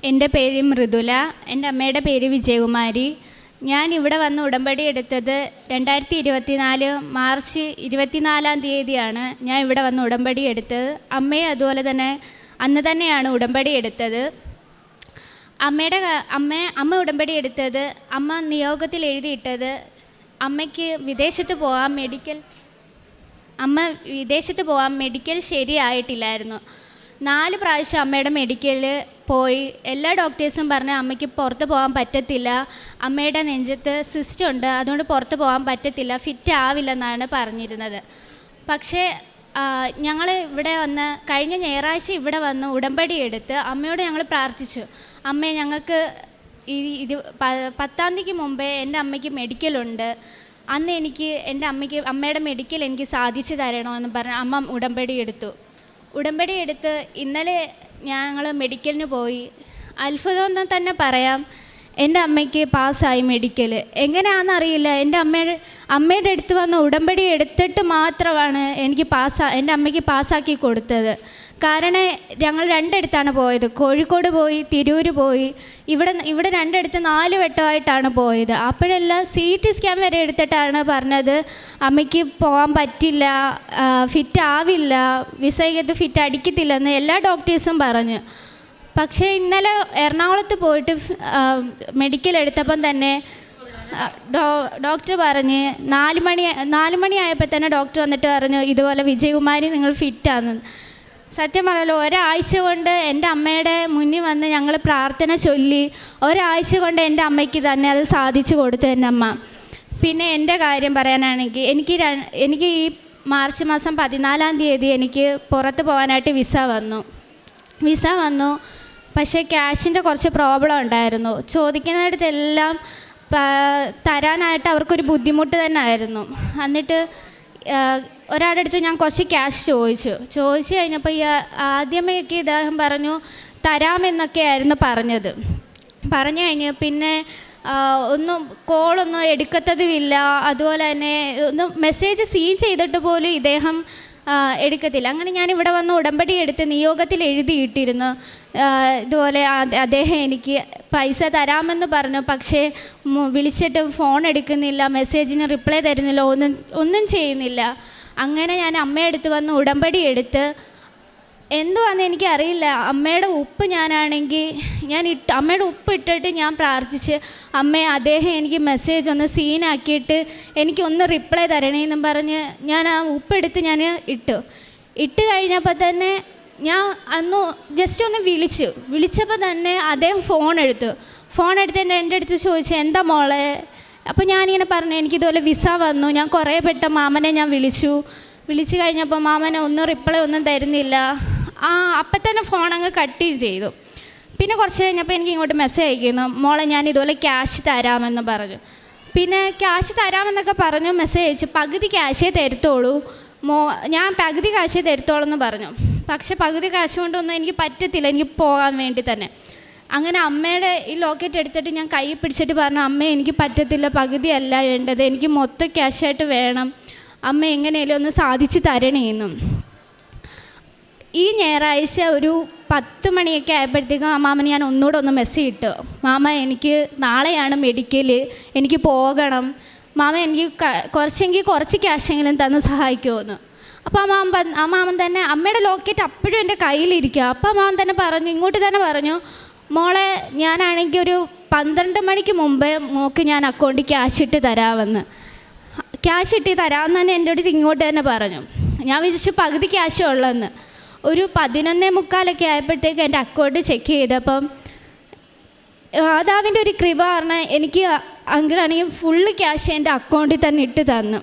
എൻ്റെ പേര് മൃദുല, എൻ്റെ അമ്മയുടെ പേര് വിജയകുമാരി. ഞാൻ ഇവിടെ വന്ന് ഉടമ്പടി എടുത്തത് 2024 മാർച്ച് 24-ാം തീയതിയാണ് ഞാൻ ഇവിടെ വന്ന് ഉടമ്പടി എടുത്തത്. അമ്മയെ അതുപോലെ തന്നെ അന്ന് തന്നെയാണ് ഉടമ്പടി എടുത്തത്. അമ്മ ഉടമ്പടി എടുത്തത്, അമ്മ നിയോഗത്തിൽ എഴുതിയിട്ടത് അമ്മയ്ക്ക് വിദേശത്ത് പോകാൻ മെഡിക്കൽ ശരിയായിട്ടില്ലായിരുന്നു. 4 പ്രാവശ്യം അമ്മയുടെ മെഡിക്കൽ പോയി. എല്ലാ ഡോക്ടേഴ്സും പറഞ്ഞ് അമ്മയ്ക്ക് പുറത്ത് പോകാൻ പറ്റത്തില്ല, അമ്മയുടെ നെഞ്ചത്ത് സിസ്റ്റ് ഉണ്ട്, അതുകൊണ്ട് പുറത്ത് പോകാൻ പറ്റത്തില്ല, ഫിറ്റ് ആവില്ലെന്നാണ് പറഞ്ഞിരുന്നത്. പക്ഷേ ഞങ്ങൾ ഇവിടെ വന്ന് കഴിഞ്ഞ ഞായറാഴ്ച ഇവിടെ വന്ന് ഉടമ്പടി എടുത്ത് അമ്മയോട് ഞങ്ങൾ പ്രാർത്ഥിച്ചു, അമ്മേ ഞങ്ങൾക്ക് 10-ാം തീയതിക്ക് മുമ്പേ എൻ്റെ അമ്മയ്ക്ക് മെഡിക്കലുണ്ട്, അന്ന് എനിക്ക് അമ്മയുടെ മെഡിക്കൽ എനിക്ക് സാധിച്ചു തരണമെന്ന് പറഞ്ഞ് അമ്മ ഉടമ്പടി എടുത്ത് ഇന്നലെ ഞങ്ങൾ മെഡിക്കലിന് പോയി. അത്ഭുതം എന്ന് തന്നെ പറയാം, എൻ്റെ അമ്മയ്ക്ക് പാസ്സായി മെഡിക്കൽ. എങ്ങനെയാണെന്നറിയില്ല, എൻ്റെ അമ്മയുടെ അടുത്ത് വന്ന് ഉടമ്പടി എടുത്തിട്ട് മാത്രമാണ് എൻ്റെ അമ്മയ്ക്ക് പാസ്സാക്കി കൊടുത്തത്. കാരണം ഞങ്ങൾ 2 ഇടത്താണ് പോയത്, കോഴിക്കോട് പോയി, തിരൂർ പോയി, ഇവിടെ 2 ഇടത്ത് 4 വട്ടമായിട്ടാണ് പോയത്. അപ്പോഴെല്ലാം CT സ്കാൻ വരെ എടുത്തിട്ടാണ് പറഞ്ഞത് അമ്മയ്ക്ക് പോകാൻ പറ്റില്ല, ഫിറ്റ് ആവില്ല, വിസയ്ക്കകത്ത് ഫിറ്റ് അടിക്കത്തില്ലെന്ന് എല്ലാ ഡോക്ടേഴ്സും പറഞ്ഞു. പക്ഷേ ഇന്നലെ എറണാകുളത്ത് പോയിട്ട് മെഡിക്കൽ എടുത്തപ്പം തന്നെ ഡോക്ടർ പറഞ്ഞ് 4 മണിയായപ്പോൾ തന്നെ ഡോക്ടർ വന്നിട്ട് പറഞ്ഞു, ഇതുപോലെ വിജയകുമാരി നിങ്ങൾ ഫിറ്റാണ്. സത്യം പറഞ്ഞാലോ, ഒരാഴ്ച കൊണ്ട് എൻ്റെ അമ്മയുടെ മുന്നിൽ വന്ന് ഞങ്ങൾ പ്രാർത്ഥന ചൊല്ലി, ഒരാഴ്ച കൊണ്ട് എൻ്റെ അമ്മയ്ക്ക് തന്നെ അത് സാധിച്ചു കൊടുത്തു എൻ്റെ അമ്മ. പിന്നെ എൻ്റെ കാര്യം പറയാനാണെങ്കിൽ എനിക്ക് ഈ മാർച്ച് മാസം 14-ാം തീയതി എനിക്ക് പുറത്ത് പോകാനായിട്ട് വിസ വന്നു. പക്ഷേ ക്യാഷിൻ്റെ കുറച്ച് പ്രോബ്ലം ഉണ്ടായിരുന്നു. ചോദിക്കുന്നിടത്തെല്ലാം തരാനായിട്ട് അവർക്കൊരു ബുദ്ധിമുട്ട് തന്നെ ആയിരുന്നു. എന്നിട്ട് ഒരാളുടെ അടുത്ത് ഞാൻ കുറച്ച് ക്യാഷ് ചോദിച്ചു കഴിഞ്ഞപ്പോൾ ആദ്യമേയൊക്കെ ഇദ്ദേഹം പറഞ്ഞു തരാമെന്നൊക്കെ ആയിരുന്നു പറഞ്ഞു കഴിഞ്ഞ് പിന്നെ കോളൊന്നും എടുക്കത്തതുമില്ല. അതുപോലെ തന്നെ മെസ്സേജ് സീൻ ചെയ്തിട്ട് പോലും ഇദ്ദേഹം എടുക്കത്തില്ല. അങ്ങനെ ഞാൻ ഇവിടെ വന്ന് ഉടമ്പടി എടുത്ത് നിയോഗത്തിൽ എഴുതിയിട്ടിരുന്നു, ഇതുപോലെ അദ്ദേഹം എനിക്ക് പൈസ തരാമെന്ന് പറഞ്ഞു. പക്ഷേ വിളിച്ചിട്ട് ഫോൺ എടുക്കുന്നില്ല, മെസ്സേജിന് റിപ്ലൈ തരുന്നില്ല, ഒന്നും ചെയ്യുന്നില്ല. അങ്ങനെ ഞാൻ അമ്മയെടുത്ത് വന്ന് ഉടമ്പടി എടുത്ത് എന്തുവാന്ന് എനിക്കറിയില്ല, അമ്മയുടെ ഉപ്പ് അമ്മയുടെ ഉപ്പ് ഇട്ടിട്ട് ഞാൻ പ്രാർത്ഥിച്ച്, അമ്മേ അദ്ദേഹം എനിക്ക് മെസ്സേജ് ഒന്ന് സീനാക്കിയിട്ട് എനിക്കൊന്ന് റിപ്ലൈ തരണേന്നും പറഞ്ഞ് ഞാൻ ആ ഉപ്പെടുത്ത് ഞാൻ ഇട്ട് കഴിഞ്ഞപ്പോൾ തന്നെ ഞാൻ അന്ന് ജസ്റ്റ് ഒന്ന് വിളിച്ചപ്പോൾ തന്നെ അദ്ദേഹം ഫോൺ എടുത്ത് എൻ്റെ അടുത്ത് ചോദിച്ചു, എന്താ മോളെ? അപ്പോൾ ഞാനിങ്ങനെ പറഞ്ഞു, എനിക്കിതുപോലെ വിസ വന്നു, ഞാൻ കുറേ പെട്ട മാമനെ ഞാൻ വിളിച്ചു കഴിഞ്ഞപ്പോൾ മാമനെ റിപ്ലൈ ഒന്നും തരുന്നില്ല. അപ്പം തന്നെ ഫോൺ അങ്ങ് കട്ട് ചെയ്തു. പിന്നെ കുറച്ച് കഴിഞ്ഞപ്പോൾ എനിക്ക് ഇങ്ങോട്ട് മെസ്സേജ് അയക്കുന്നു, മോളെ ഞാൻ ഇതുപോലെ ക്യാഷ് തരാമെന്ന് പറഞ്ഞു. പിന്നെ ക്യാഷ് തരാമെന്നൊക്കെ പറഞ്ഞു മെസ്സേജ് അയച്ചു. പകുതി ക്യാഷേ തരത്തുള്ളൂ ഞാൻ പകുതി കാശേ തരത്തോളൂ എന്ന് പറഞ്ഞു. പക്ഷെ പകുതി കാശ് കൊണ്ടൊന്നും എനിക്ക് പറ്റത്തില്ല, എനിക്ക് പോകാൻ വേണ്ടി തന്നെ. അങ്ങനെ അമ്മയുടെ ഈ ലോക്കറ്റ് എടുത്തിട്ട് ഞാൻ കൈ പിടിച്ചിട്ട് പറഞ്ഞു, അമ്മ എനിക്ക് പറ്റത്തില്ല, പകുതിയല്ല വേണ്ടത്, എനിക്ക് മൊത്തം ക്യാഷായിട്ട് വേണം, അമ്മ എങ്ങനെയും ഒന്ന് സാധിച്ച് തരണേന്നും. ഈ ഞായറാഴ്ച ഒരു 10 മണിയൊക്കെ ആയപ്പോഴത്തേക്കും മാമന് ഞാൻ ഒന്നുകൂടെ മെസ്സേജ് ഇട്ടു, മാമ എനിക്ക് നാളെയാണ് മെഡിക്കൽ, എനിക്ക് പോകണം, മാമ എനിക്ക് കുറച്ച് ക്യാഷെങ്കിലും തന്ന് സഹായിക്കുമെന്ന്. അപ്പോൾ ആ മാമൻ തന്നെ അമ്മയുടെ ലോക്കറ്റ് അപ്പോഴും എൻ്റെ കയ്യിലിരിക്കുക. അപ്പോൾ ആ മാമൻ തന്നെ ഇങ്ങോട്ട് തന്നെ പറഞ്ഞു, മോളെ ഞാനാണെങ്കിൽ ഒരു 12 മണിക്ക് മുമ്പേ മോൾക്ക് ഞാൻ അക്കൗണ്ടിൽ ക്യാഷ് ഇട്ട് തരാമെന്ന് തന്നെ എൻ്റെ അടുത്ത് ഇങ്ങോട്ട് തന്നെ പറഞ്ഞു. ഞാൻ വിചാരിച്ചു പകുതി ക്യാഷേ ഉള്ളെന്ന്. ഒരു 11:45 ആയപ്പോഴത്തേക്ക് എൻ്റെ അക്കൗണ്ട് ചെക്ക് ചെയ്തപ്പം മാതാവിൻ്റെ ഒരു കൃപ പറഞ്ഞാൽ എനിക്ക് അങ്കിളാണെങ്കിൽ ഫുള്ള് ക്യാഷ് എൻ്റെ അക്കൗണ്ടിൽ തന്നെ ഇട്ട് തന്നു.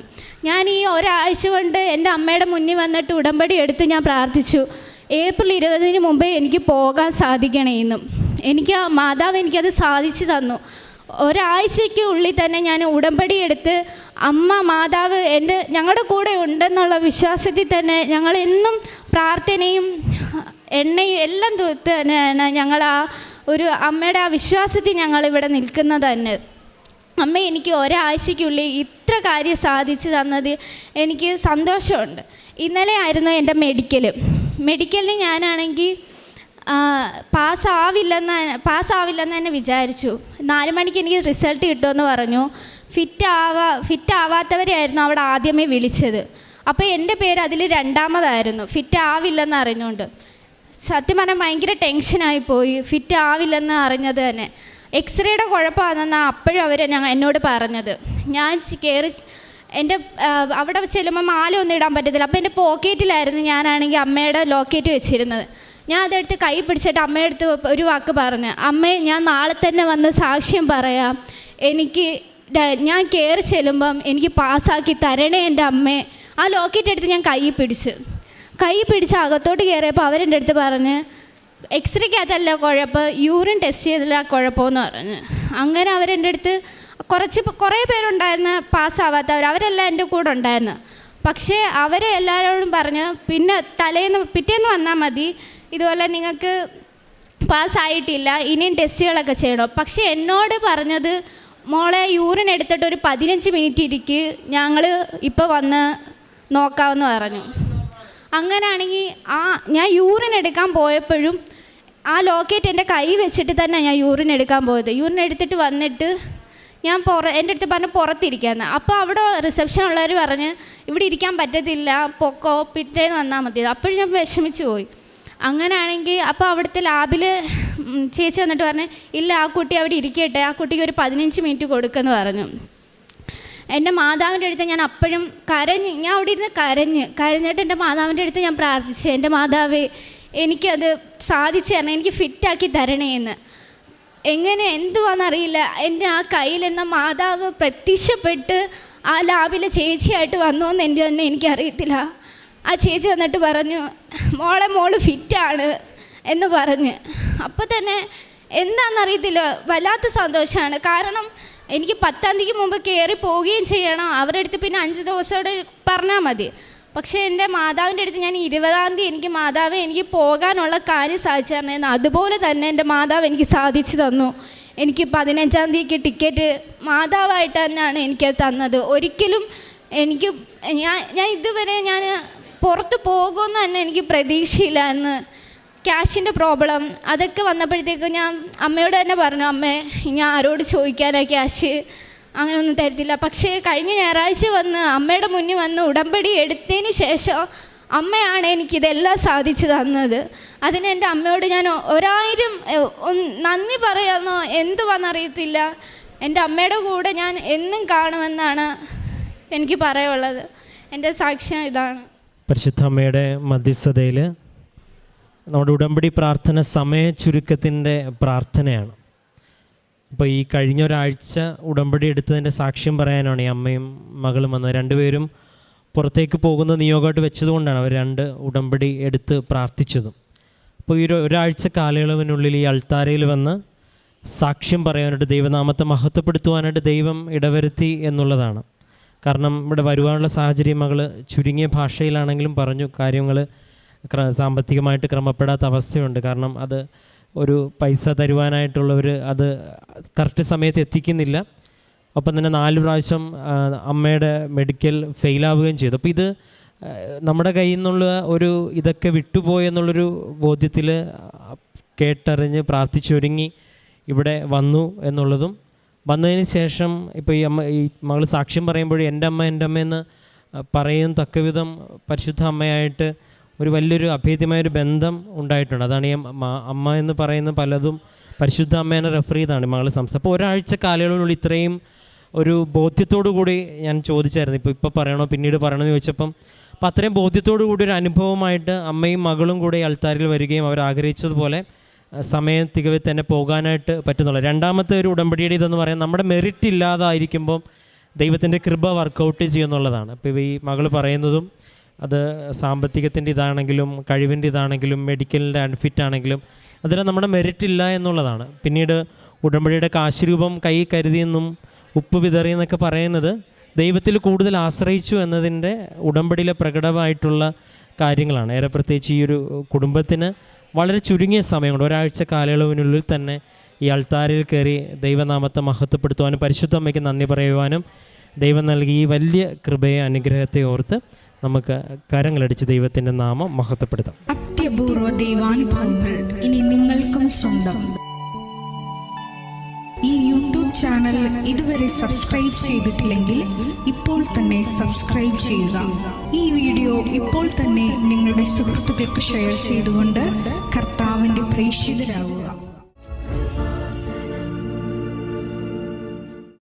ഞാൻ ഈ ഒരാഴ്ച കൊണ്ട് എൻ്റെ അമ്മയുടെ മുന്നിൽ വന്നിട്ട് ഉടമ്പടി എടുത്ത് ഞാൻ പ്രാർത്ഥിച്ചു, ഏപ്രിൽ 20-ന് മുമ്പേ എനിക്ക് പോകാൻ സാധിക്കണമെന്നും. മാതാവ് എനിക്കത് സാധിച്ചു തന്നു. ഒരാഴ്ചയ്ക്ക് ഉള്ളിൽ തന്നെ ഞാൻ ഉടമ്പടി എടുത്ത് മാതാവ് ഞങ്ങളുടെ കൂടെ ഉണ്ടെന്നുള്ള വിശ്വാസത്തിൽ തന്നെ ഞങ്ങൾ എന്നും പ്രാർത്ഥനയും എണ്ണയും എല്ലാം തൂത്ത് തന്നെയാണ് ഞങ്ങൾ അമ്മയുടെ ആ വിശ്വാസത്തിൽ ഞങ്ങളിവിടെ നിൽക്കുന്നത് തന്നെ. അമ്മ എനിക്ക് ഒരാഴ്ചയ്ക്കുള്ളിൽ ഇത്ര കാര്യം സാധിച്ചു തന്നത് എനിക്ക് സന്തോഷമുണ്ട്. ഇന്നലെ ആയിരുന്നു എൻ്റെ മെഡിക്കലിന് ഞാനാണെങ്കിൽ പാസ്സാവില്ലെന്ന് തന്നെ വിചാരിച്ചു. 4 മണിക്ക് എനിക്ക് റിസൾട്ട് കിട്ടുമെന്ന് പറഞ്ഞു. ഫിറ്റ് ആവാത്തവരെയായിരുന്നു അവിടെ ആദ്യമേ വിളിച്ചത്. അപ്പോൾ എൻ്റെ പേര് അതിൽ 2ാമതായിരുന്നു, ഫിറ്റ് ആവില്ലെന്ന് അറിഞ്ഞുകൊണ്ട്. സത്യം പറഞ്ഞാൽ ഭയങ്കര ടെൻഷനായിപ്പോയി, ഫിറ്റ് ആവില്ലെന്ന് അറിഞ്ഞത് തന്നെ. എക്സ്റേയുടെ കുഴപ്പമാണെന്നാണ് അപ്പോഴും അവർ എന്നോട് പറഞ്ഞത്. ഞാൻ കയറി എൻ്റെ അവിടെ ചെല്ലുമ്പോൾ മാല ഒന്നും ഇടാൻ പറ്റത്തില്ല. അപ്പോൾ എൻ്റെ പോക്കറ്റിലായിരുന്നു ഞാനാണെങ്കിൽ അമ്മയുടെ ലോക്കറ്റ് വെച്ചിരുന്നത്. ഞാൻ അതെടുത്ത് കൈ പിടിച്ചിട്ട് അമ്മയെടുത്ത് ഒരു വാക്ക് പറഞ്ഞു, അമ്മേ ഞാൻ നാളെ തന്നെ വന്ന് സാക്ഷ്യം പറയാം, ഞാൻ കയറി ചെല്ലുമ്പം എനിക്ക് പാസ്സാക്കി തരണേ എൻ്റെ അമ്മേ. ആ ലോക്കറ്റ് എടുത്ത് ഞാൻ കൈ പിടിച്ച് അകത്തോട്ട് കയറിയപ്പോൾ അവരെൻ്റെ അടുത്ത് പറഞ്ഞ് എക്സ്റേക്കകത്തല്ല കുഴപ്പം, യൂറിൻ ടെസ്റ്റ് ചെയ്തില്ല കുഴപ്പമെന്ന് പറഞ്ഞ്. അങ്ങനെ അവരെൻ്റെ അടുത്ത് കുറേ പേരുണ്ടായിരുന്നു പാസ്സാവാത്തവർ, അവരെല്ലാം എൻ്റെ കൂടെ ഉണ്ടായിരുന്നു. പക്ഷേ അവരെ എല്ലാവരോടും പറഞ്ഞ് പിന്നെ പിറ്റേന്ന് വന്നാൽ മതി, ഇതുപോലെ നിങ്ങൾക്ക് പാസ്സായിട്ടില്ല, ഇനിയും ടെസ്റ്റുകളൊക്കെ ചെയ്യണം. പക്ഷേ എന്നോട് പറഞ്ഞത്, മോളെ യൂറിൻ എടുത്തിട്ട് ഒരു 15 മിനിറ്റ് ഇരിക്ക്, ഞങ്ങൾ ഇപ്പോൾ വന്ന് നോക്കാമെന്ന് പറഞ്ഞു. അങ്ങനെയാണെങ്കിൽ ഞാൻ യൂറിൻ എടുക്കാൻ പോയപ്പോഴും ആ ലോക്കറ്റ് എൻ്റെ കൈ വെച്ചിട്ട് തന്നെ ഞാൻ യൂറിൻ എടുക്കാൻ പോയത്. യൂറിൻ എടുത്തിട്ട് വന്നിട്ട് ഞാൻ എൻ്റെ അടുത്ത് പറഞ്ഞ് പുറത്തിരിക്കാമെന്ന്. അപ്പോൾ അവിടെ റിസപ്ഷൻ ഉള്ളവർ പറഞ്ഞ് ഇവിടെ ഇരിക്കാൻ പറ്റത്തില്ല, പൊക്കോ, പിറ്റേന്ന് വന്നാൽ മതി. അപ്പോഴും ഞാൻ വിഷമിച്ച് പോയി. അങ്ങനെയാണെങ്കിൽ അപ്പോൾ അവിടുത്തെ ലാബിൽ ചേച്ചി വന്നിട്ട് പറഞ്ഞ്, ഇല്ല ആ കുട്ടി അവിടെ ഇരിക്കട്ടെ, ആ കുട്ടിക്ക് ഒരു 15 മിനിറ്റ് കൊടുക്കുമെന്ന് പറഞ്ഞു. എൻ്റെ മാതാവിൻ്റെ അടുത്ത് ഞാൻ അപ്പോഴും ഞാൻ അവിടെ ഇരുന്ന് കരഞ്ഞിട്ട് എൻ്റെ മാതാവിൻ്റെ അടുത്ത് ഞാൻ പ്രാർത്ഥിച്ചു, എൻ്റെ മാതാവേ എനിക്കത് സാധിച്ചു തരണം, എനിക്ക് ഫിറ്റാക്കി തരണേ എന്ന്. എന്തുവാണെന്നറിയില്ല, എൻ്റെ ആ കയ്യിൽ എന്ന മാതാവ് പ്രത്യക്ഷപ്പെട്ട് ആ ലാബിലെ ചേച്ചിയായിട്ട് വന്നു എന്ന് എനിക്കറിയത്തില്ല. ആ ചേച്ചി വന്നിട്ട് പറഞ്ഞു, മോള് ഫിറ്റാണ് എന്ന് പറഞ്ഞ്. അപ്പോൾ തന്നെ എന്താണെന്നറിയത്തില്ല, വല്ലാത്ത സന്തോഷമാണ്. കാരണം എനിക്ക് 10-ാം തീയതിക്ക് മുമ്പ് കയറി പോവുകയും ചെയ്യണം, അവരുടെ അടുത്ത് പിന്നെ 5 ദിവസത്തോടെ പറഞ്ഞാൽ മതി. പക്ഷേ എൻ്റെ മാതാവിൻ്റെ അടുത്ത് ഞാൻ 20-ാം തീയതി എനിക്ക് മാതാവ് എനിക്ക് പോകാനുള്ള കാര്യം സാധിച്ചു തരണേന്ന്. അതുപോലെ തന്നെ എൻ്റെ മാതാവ് എനിക്ക് സാധിച്ചു തന്നു. എനിക്ക് 15-ാം തീയതിക്ക് ടിക്കറ്റ് മാതാവായിട്ട് തന്നെയാണ് എനിക്കത് തന്നത്. ഒരിക്കലും ഞാൻ ഇതുവരെ പുറത്ത് പോകുമെന്ന് തന്നെ എനിക്ക് പ്രതീക്ഷയില്ല. എന്ന് ക്യാഷിൻ്റെ പ്രോബ്ലം അതൊക്കെ വന്നപ്പോഴത്തേക്കും ഞാൻ അമ്മയോട് തന്നെ പറഞ്ഞു, അമ്മേ ഞാൻ ആരോട് ചോദിക്കാനാ ക്യാഷ്, അങ്ങനെയൊന്നും തരത്തില്ല. പക്ഷേ കഴിഞ്ഞ ഞായറാഴ്ച വന്ന് അമ്മയുടെ മുന്നിൽ വന്ന് ഉടമ്പടി എടുത്തതിന് ശേഷം അമ്മയാണ് എനിക്കിതെല്ലാം സാധിച്ചു തന്നത്. അതിന് എൻ്റെ അമ്മയോട് ഞാൻ 1000 നന്ദി പറയാമെന്നോ എന്തുവാണെന്നറിയത്തില്ല. എൻ്റെ അമ്മയുടെ കൂടെ ഞാൻ എന്നും കാണുമെന്നാണ് എനിക്ക് പറയാനുള്ളത്. എൻ്റെ സാക്ഷ്യം ഇതാണ്. പരിശുദ്ധ അമ്മയുടെ മധ്യസ്ഥതയിൽ നമ്മുടെ ഉടമ്പടി പ്രാർത്ഥന സമയ ചുരുക്കത്തിൻ്റെ പ്രാർത്ഥനയാണ്. അപ്പോൾ ഈ കഴിഞ്ഞ ഒരാഴ്ച ഉടമ്പടി എടുത്തതിൻ്റെ സാക്ഷ്യം പറയാനാണ് ഈ അമ്മയും മകളും വന്നത്. രണ്ടുപേരും പുറത്തേക്ക് പോകുന്ന നിയോഗമായിട്ട് വെച്ചതുകൊണ്ടാണ് അവർ 2 ഉടമ്പടി എടുത്ത് പ്രാർത്ഥിച്ചതും. അപ്പോൾ ഈ ഒരാഴ്ച കാലയളവിനുള്ളിൽ ഈ അൾത്താരയിൽ വന്ന് സാക്ഷ്യം പറയാനായിട്ട്, ദൈവനാമത്തെ മഹത്വപ്പെടുത്തുവാനായിട്ട് ദൈവം ഇടവരുത്തി എന്നുള്ളതാണ്. കാരണം ഇവിടെ വരുവാനുള്ള സാഹചര്യം മകൾ ചുരുങ്ങിയ ഭാഷയിലാണെങ്കിലും പറഞ്ഞു, കാര്യങ്ങൾ സാമ്പത്തികമായിട്ട് ക്രമപ്പെടാത്ത അവസ്ഥയുണ്ട്. കാരണം അത് ഒരു പൈസ തരുവാനായിട്ടുള്ളവർ അത് കറക്റ്റ് സമയത്ത് എത്തിക്കുന്നില്ല. ഒപ്പം തന്നെ 4 പ്രാവശ്യം അമ്മയുടെ മെഡിക്കൽ ഫെയിലാവുകയും ചെയ്തു. അപ്പോൾ ഇത് നമ്മുടെ കയ്യിൽ നിന്നുള്ള ഇതൊക്കെ വിട്ടുപോയെന്നുള്ളൊരു ബോധ്യത്തിൽ കേട്ടറിഞ്ഞ് പ്രാർത്ഥിച്ചൊരുങ്ങി ഇവിടെ വന്നു എന്നുള്ളതും, വന്നതിന് ശേഷം ഇപ്പോൾ ഈ മകൾ സാക്ഷ്യം പറയുമ്പോൾ എൻ്റെ അമ്മയെന്ന് പറയും തക്കവിധം പരിശുദ്ധ അമ്മയായിട്ട് ഒരു വലിയൊരു അഭേദ്യമായൊരു ബന്ധം ഉണ്ടായിട്ടുണ്ട്. അതാണ് ഈ അമ്മ എന്ന് പറയുന്ന പലതും പരിശുദ്ധ അമ്മേനെ റെഫർ ചെയ്താണ് മകൾ സംസാരം. അപ്പോൾ ഒരാഴ്ച കാലയളവിനുള്ളിൽ ഇത്രയും ഒരു ബോധ്യത്തോടു കൂടി ഞാൻ ചോദിച്ചായിരുന്നു, ഇപ്പോൾ പറയണോ പിന്നീട് പറയണമെന്ന് ചോദിച്ചപ്പം, അപ്പോൾ അത്രയും ബോധ്യത്തോടു കൂടി ഒരു അനുഭവമായിട്ട് അമ്മയും മകളും കൂടെ അൾത്താരിൽ വരികയും അവർ ആഗ്രഹിച്ചതുപോലെ സമയം തികവെ തന്നെ പോകാനായിട്ട് പറ്റുന്നുള്ളൂ. രണ്ടാമത്തെ ഒരു ഉടമ്പടിയുടെ ഇതെന്ന് പറയുന്നത് നമ്മുടെ മെറിറ്റ് ഇല്ലാതായിരിക്കുമ്പം ദൈവത്തിൻ്റെ കൃപ വർക്കൗട്ട് ചെയ്യുന്നുള്ളതാണ്. അപ്പോൾ ഈ മകൾ പറയുന്നതും അത് സാമ്പത്തികത്തിൻ്റെ ഇതാണെങ്കിലും കഴിവിൻ്റെ ഇതാണെങ്കിലും മെഡിക്കലിൻ്റെ അൺഫിറ്റ് ആണെങ്കിലും അതെല്ലാം നമ്മുടെ മെറിറ്റ് ഇല്ല എന്നുള്ളതാണ്. പിന്നീട് ഉടമ്പടിയുടെ കാശുരൂപം കൈ കരുതിയെന്നും ഉപ്പ് വിതറിയെന്നൊക്കെ പറയുന്നത് ദൈവത്തിൽ കൂടുതൽ ആശ്രയിച്ചു എന്നതിൻ്റെ ഉടമ്പടിയിലെ പ്രകടമായിട്ടുള്ള കാര്യങ്ങളാണ്. ഏറെ പ്രത്യേകിച്ച് ഈ ഒരു കുടുംബത്തിന് വളരെ ചുരുങ്ങിയ സമയം കൊണ്ട് ഒരാഴ്ച കാലയളവിനുള്ളിൽ തന്നെ ഈ അൾത്താരിൽ കയറി ദൈവനാമത്തെ മഹത്വപ്പെടുത്തുവാനും പരിശുദ്ധ അമ്മയ്ക്ക് നന്ദി പറയുവാനും ദൈവം നൽകി ഈ വലിയ കൃപയെ അനുഗ്രഹത്തെ ഓർത്ത് നമുക്ക് കരങ്ങളടിച്ച് ദൈവത്തിൻ്റെ നാമം മഹത്വപ്പെടുത്താം. അത്യപൂർവ ദൈവാനുഭവങ്ങൾ ഇനി നിങ്ങൾക്കും സ്വന്തം. ഈ യൂട്യൂബ് ചാനൽ ഇതുവരെ സബ്സ്ക്രൈബ് ചെയ്തിട്ടില്ലെങ്കിൽ ഇപ്പോൾ തന്നെ സബ്സ്ക്രൈബ് ചെയ്യുക. ഈ വീഡിയോ ഇപ്പോൾ തന്നെ നിങ്ങളുടെ സുഹൃത്തുക്കൾക്ക് ഷെയർ ചെയ്തുകൊണ്ട് കർത്താവിൻ്റെ പ്രേക്ഷിതരാകുക.